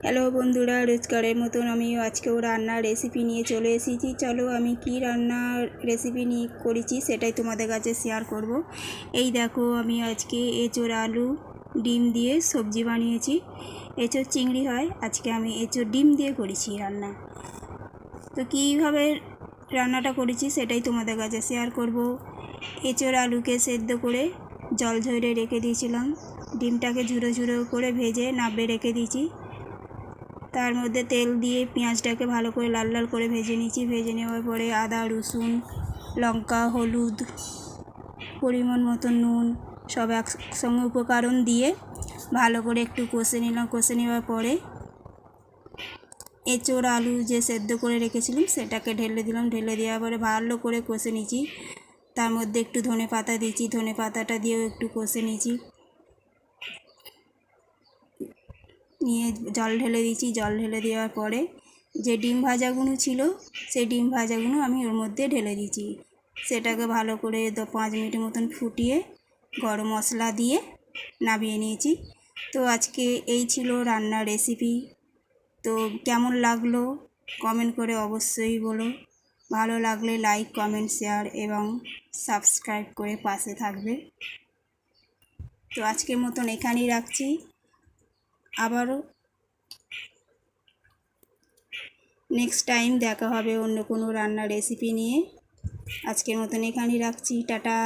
Hello বন্ধুরা, রোজকারের মতন আমিও আজকেও রান্নার রেসিপি নিয়ে চলে এসেছি। চলো আমি কি রান্নার রেসিপি নিয়ে করেছি সেটাই তোমাদের কাছে শেয়ার করব। এই দেখো, আমি আজকে এঁচোড় আলু ডিম দিয়ে সবজি বানিয়েছি। এঁচোড় চিংড়ি হয়, আজকে আমি এঁচোড় ডিম দিয়ে করেছি রান্না। তো কীভাবে রান্নাটা করেছি সেটাই তোমাদের কাছে শেয়ার করব। এঁচোড় আলুকে সেদ্ধ করে জল ঝরে রেখে দিয়েছিলাম। ডিমটাকে ঝুড়ো ঝুড়ো করে ভেজে নামিয়ে রেখে দিয়েছি। তার মধ্যে তেল দিয়ে পেঁয়াজটাকে ভালো করে লাল লাল করে ভেজে নিয়েছি। ভেজে নেওয়ার পরে আদা রসুন লঙ্কা হলুদ পরিমাণ মতো নুন সব একসঙ্গে উপকরণ দিয়ে ভালো করে একটু কষে নিলাম। কষে নেওয়ার পরে এঁচোড় আলু যে সেদ্ধ করে রেখেছিলাম সেটাকে ঢেলে দিলাম। ঢেলে দেওয়ার পরে ভালো করে কষে নিয়েছি। তার মধ্যে একটু ধনে পাতা দিয়েছি, ধনে পাতাটা দিয়েও একটু কষে নিয়েছি। নিয়ে জল ঢেলে দিয়েছি। জল ঢেলে দেওয়ার পরে যে ডিম ভাজাগুলো ছিল সেই ডিম ভাজাগুলো আমি ওর মধ্যে ঢেলে দিয়েছি। সেটাকে ভালো করে 5 মিনিটের মতন ফুটিয়ে গরম মশলা দিয়ে নামিয়ে নিয়েছি। তো আজকে এই ছিল রান্নার রেসিপি। তো কেমন লাগলো কমেন্ট করে অবশ্যই বলো। ভালো লাগলে লাইক কমেন্ট শেয়ার এবং সাবস্ক্রাইব করে পাশে থাকবে। তো আজকের মতন এখানেই রাখছি। আবারও নেক্সট টাইম দেখা হবে অন্য কোনো রান্নার রেসিপি নিয়ে। আজকের মতন এখানেই রাখছি। টাটা।